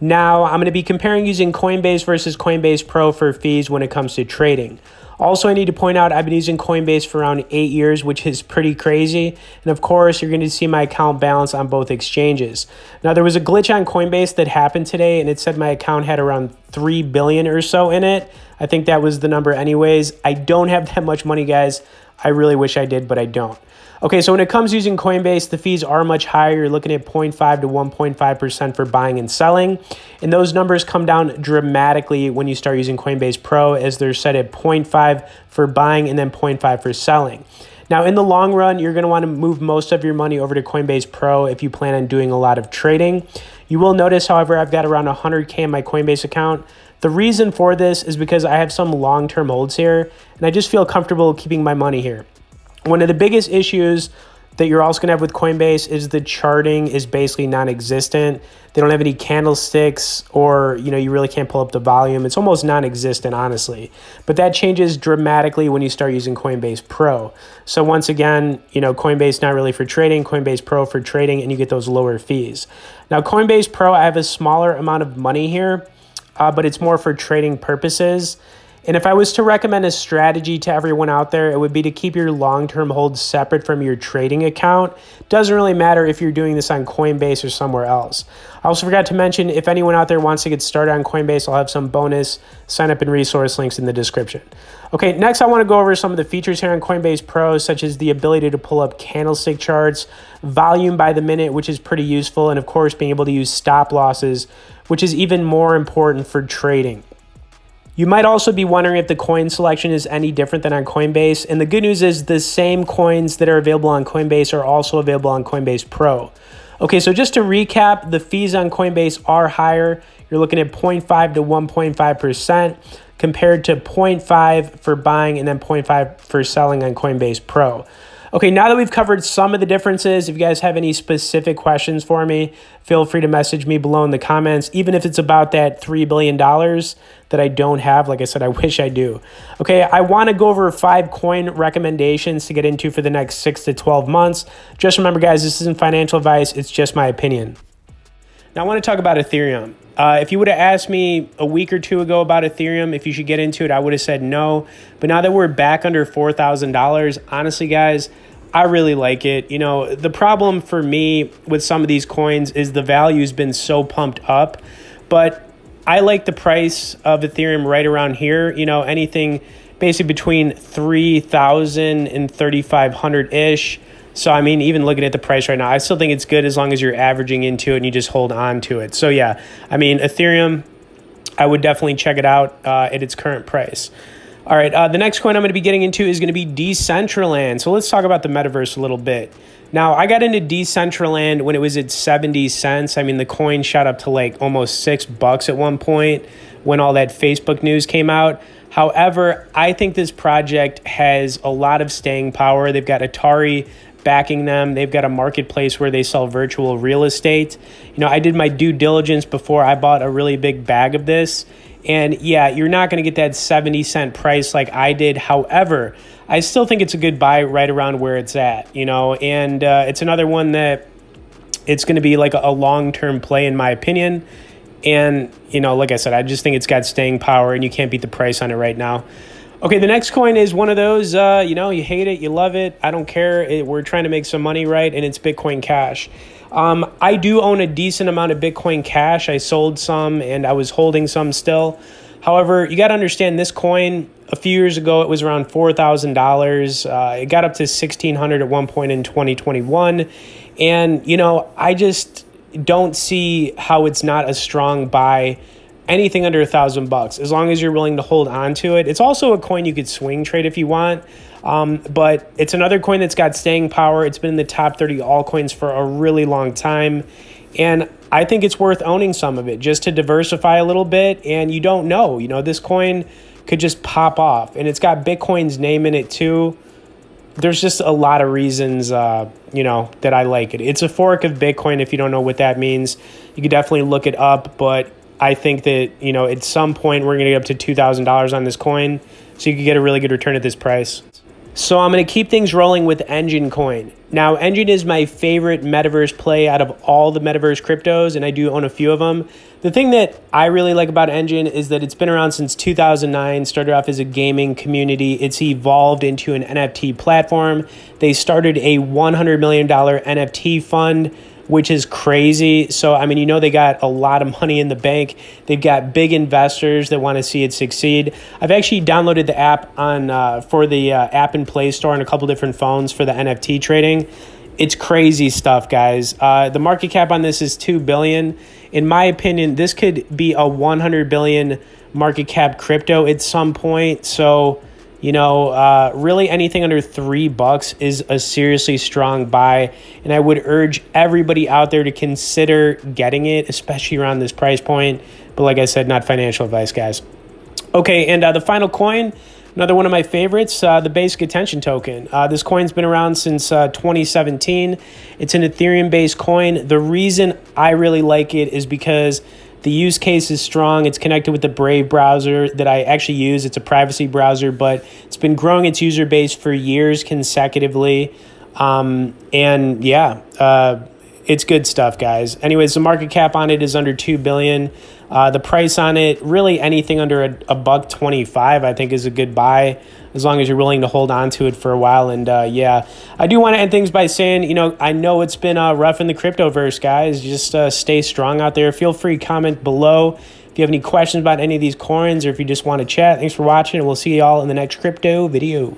Now, I'm going to be comparing using Coinbase versus Coinbase Pro for fees when it comes to trading. Also, I need to point out I've been using Coinbase for around 8 years, which is pretty crazy. And of course, you're going to see my account balance on both exchanges. Now, there was a glitch on Coinbase that happened today, and it said my account had around 3 billion or so in it. I think that was the number anyways. I don't have that much money, guys. I really wish I did, but I don't. Okay, so when it comes to using Coinbase, the fees are much higher. You're looking at 0.5 to 1.5% for buying and selling. And those numbers come down dramatically when you start using Coinbase Pro, as they're set at 0.5 for buying and then 0.5 for selling. Now, in the long run, you're going to want to move most of your money over to Coinbase Pro if you plan on doing a lot of trading. You will notice, however, I've got around 100K in my Coinbase account. The reason for this is because I have some long-term holds here, and I just feel comfortable keeping my money here. One of the biggest issues that you're also going to have with Coinbase is the charting is basically non-existent. They don't have any candlesticks, or, you really can't pull up the volume. It's almost non-existent, honestly. But that changes dramatically when you start using Coinbase Pro. So once again, Coinbase not really for trading, Coinbase Pro for trading, and you get those lower fees. Now, Coinbase Pro, I have a smaller amount of money here, but it's more for trading purposes. And if I was to recommend a strategy to everyone out there, it would be to keep your long-term holds separate from your trading account. Doesn't really matter if you're doing this on Coinbase or somewhere else. I also forgot to mention, if anyone out there wants to get started on Coinbase, I'll have some bonus sign up and resource links in the description. Okay, next I want to go over some of the features here on Coinbase Pro, such as the ability to pull up candlestick charts, volume by the minute, which is pretty useful, and of course being able to use stop losses, which is even more important for trading. You might also be wondering if the coin selection is any different than on Coinbase. And the good news is the same coins that are available on Coinbase are also available on Coinbase Pro. Okay, so just to recap, the fees on Coinbase are higher. You're looking at 0.5 to 1.5% compared to 0.5 for buying and then 0.5 for selling on Coinbase Pro. Okay, now that we've covered some of the differences, if you guys have any specific questions for me, feel free to message me below in the comments, even if it's about that $3 billion that I don't have. Like I said, I wish I do. Okay, I want to go over 5 coin recommendations to get into for the next 6 to 12 months. Just remember, guys, this isn't financial advice. It's just my opinion. Now, I want to talk about Ethereum. If you would have asked me a week or two ago about Ethereum, if you should get into it, I would have said no. But now that we're back under $4,000, honestly, guys, I really like it. The problem for me with some of these coins is the value's been so pumped up, but I like the price of Ethereum right around here. Anything basically between 3,000 and 3,500-ish. So, even looking at the price right now, I still think it's good as long as you're averaging into it and you just hold on to it. So, yeah, Ethereum, I would definitely check it out at its current price. All right, the next coin I'm going to be getting into is going to be Decentraland. So let's talk about the metaverse a little bit. Now, I got into Decentraland when it was at 70 cents. The coin shot up to like almost $6 at one point when all that Facebook news came out. However, I think this project has a lot of staying power. They've got Atari backing them. They've got a marketplace where they sell virtual real estate. I did my due diligence before I bought a really big bag of this. And yeah, you're not going to get that 70-cent price like I did. However, I still think it's a good buy right around where it's at, and it's another one that it's going to be like a long-term play in my opinion. And, like I said, I just think it's got staying power and you can't beat the price on it right now. Okay, the next coin is one of those, you hate it, you love it, I don't care. We're trying to make some money, right? And it's Bitcoin Cash. I do own a decent amount of Bitcoin Cash. I sold some and I was holding some still. However, you got to understand this coin, a few years ago, it was around $4,000. It got up to $1,600 at one point in 2021. And, I just don't see how it's not a strong buy. Anything under $1,000, as long as you're willing to hold on to it. It's also a coin you could swing trade if you want, but it's another coin that's got staying power. It's been in the top 30 altcoins for a really long time, and I think it's worth owning some of it just to diversify a little bit. And you don't know, this coin could just pop off, and it's got Bitcoin's name in it too. There's just a lot of reasons, that I like it. It's a fork of Bitcoin. If you don't know what that means, you could definitely look it up, but I think that, at some point we're going to get up to $2,000 on this coin, so you could get a really good return at this price. So I'm going to keep things rolling with Engine Coin. Now, Engine is my favorite metaverse play out of all the metaverse cryptos, and I do own a few of them. The thing that I really like about Engine is that it's been around since 2009, started off as a gaming community. It's evolved into an NFT platform. They started a $100 million NFT fund, which is crazy. So, I mean, you know, they got a lot of money in the bank. They've got big investors that want to see it succeed. I've actually downloaded the app for the app and Play Store on a couple different phones for the NFT trading. It's crazy stuff, guys. The market cap on this is $2 billion. In my opinion, this could be a 100 billion market cap crypto at some point. So, you know, really anything under $3 is a seriously strong buy. And I would urge everybody out there to consider getting it, especially around this price point. But like I said, not financial advice, guys. Okay, and the final coin, another one of my favorites, the Basic Attention Token. This coin's been around since 2017. It's an Ethereum-based coin. The reason I really like it is because the use case is strong. It's connected with the Brave browser that I actually use. It's a privacy browser, but it's been growing its user base for years consecutively. And yeah, it's good stuff, guys. Anyways, the market cap on it is under $2 billion. The price on it, really anything under $1.25, I think is a good buy, as long as you're willing to hold on to it for a while. And yeah, I do want to end things by saying, you know, I know it's been rough in the cryptoverse, guys. Just stay strong out there. Feel free to comment below if you have any questions about any of these coins, or if you just want to chat. Thanks for watching, and we'll see you all in the next crypto video.